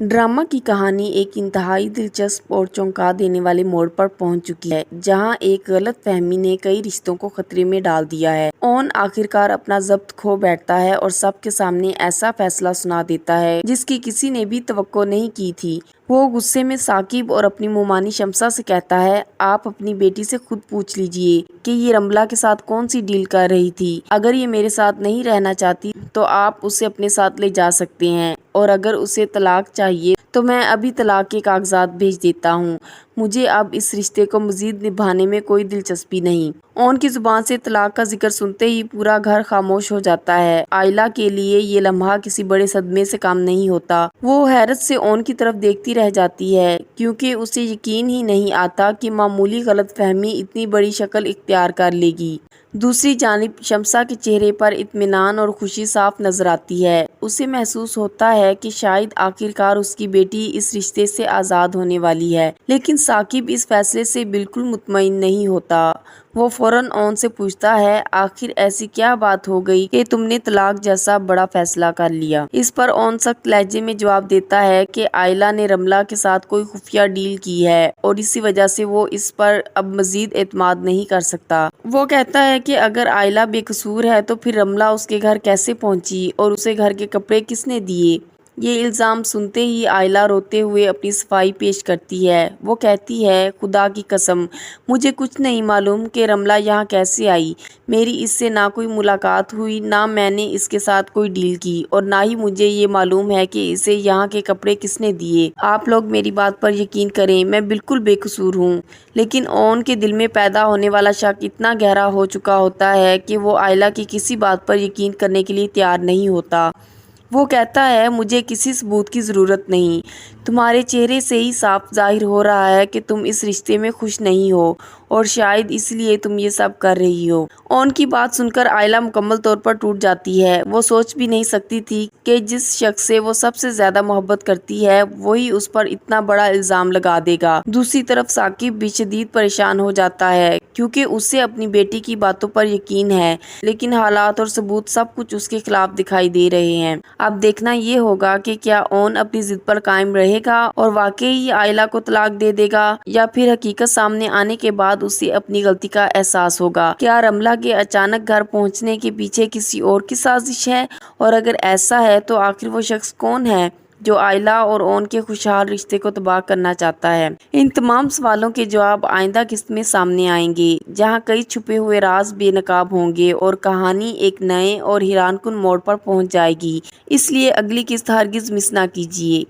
Drama की कहानी एक इंतहाई दिलचस्प और चौंका देने वाले मोड़ पर पहुंच चुकी है, जहां एक गलतफहमी ने कई रिश्तों को खतरे में डाल दिया है। ओन आखिरकार अपना ज़ब्त खो बैठता है और सबके सामने ऐसा फैसला सुना देता है जिसकी किसी ने भी तवक्को नहीं की थी। वो गुस्से में साकिब और अपनी मुमानी शम्सा से कहता है, आप अपनी बेटी से खुद पूछ लीजिए कि ये रमला के साथ कौन सी डील कर रही थी। अगर ये मेरे साथ नहीं रहना चाहती तो आप उसे अपने साथ ले जा सकते हैं, और अगर उसे तलाक चाहिए तो मैं अभी तलाक के कागजात भेज देता हूँ। मुझे अब इस रिश्ते को मजीद निभाने में कोई दिलचस्पी नहीं। ओन की जुबान से तलाक का जिक्र सुनते ही पूरा घर खामोश हो जाता है। आयला के लिए ये लम्हा किसी बड़े सदमे से कम नहीं होता। वो हैरत से ओन की तरफ देखती रह जाती है, क्योंकि उसे यकीन ही नहीं आता कि मामूली गलतफहमी इतनी बड़ी शक्ल इख्तियार कर लेगी। दूसरी जानिब शम्सा के चेहरे पर इत्मीनान और खुशी साफ नजर आती है। उसे महसूस होता है कि शायद आखिरकार उसकी बेटी इस रिश्ते से आज़ाद होने वाली है, लेकिन साकिब इस फैसले से बिल्कुल मुतमईन नहीं होता। वो फौरन ओन से पूछता है, आखिर ऐसी क्या बात हो गई कि तुमने तलाक जैसा बड़ा फैसला कर लिया। इस पर ओन सख्त लहजे में जवाब देता है कि आयला ने रमला के साथ कोई खुफिया डील की है और इसी वजह से वो इस पर अब मजीद एतमाद नहीं कर सकता। वो कहता है कि अगर आयला बेकसूर है तो फिर रमला उसके घर कैसे पहुंची और उसे घर के कपड़े किसने दिए। ये इल्ज़ाम सुनते ही आयला रोते हुए अपनी सफाई पेश करती है। वो कहती है, खुदा की कसम, मुझे कुछ नहीं मालूम कि रमला यहाँ कैसे आई। मेरी इससे ना कोई मुलाकात हुई, ना मैंने इसके साथ कोई डील की, और ना ही मुझे ये मालूम है कि इसे यहाँ के कपड़े किसने दिए। आप लोग मेरी बात पर यकीन करें, मैं बिल्कुल बेकसूर हूँ। लेकिन ओन के दिल में पैदा होने वाला शक इतना गहरा हो चुका होता है कि वो आयला की किसी बात पर यकीन करने के लिए तैयार नहीं होता। वो कहता है, मुझे किसी सबूत की ज़रूरत नहीं। तुम्हारे चेहरे से ही साफ जाहिर हो रहा है कि तुम इस रिश्ते में खुश नहीं हो, और शायद इसलिए तुम ये सब कर रही हो। ओन की बात सुनकर आयला मुकम्मल तौर पर टूट जाती है। वो सोच भी नहीं सकती थी कि जिस शख्स से वो सबसे ज़्यादा मोहब्बत करती है वही उस पर इतना बड़ा इल्ज़ाम लगा देगा। दूसरी तरफ साकिब भी शदीद परेशान हो जाता है, क्योंकि उसे अपनी बेटी की बातों पर यकीन है, लेकिन हालात और सबूत सब कुछ उसके खिलाफ दिखाई दे रहे हैं। अब देखना ये होगा कि क्या ओन अपनी जिद पर कायम रहेगा और वाकई आयला को तलाक दे देगा, या फिर हकीकत सामने आने के बाद उसे अपनी गलती का एहसास होगा। क्या रमला के अचानक घर पहुंचने के पीछे किसी और की साजिश है, और अगर ऐसा है तो आखिर वो शख्स कौन है जो आयला और ओन के खुशहाल रिश्ते को तबाह करना चाहता है। इन तमाम सवालों के जवाब आइंदा किस्त में सामने आएंगे, जहां कई छुपे हुए राज बेनकाब होंगे और कहानी एक नए और हैरानकुन मोड़ पर पहुंच जाएगी। इसलिए अगली किस्त हरगिज मिस ना कीजिए।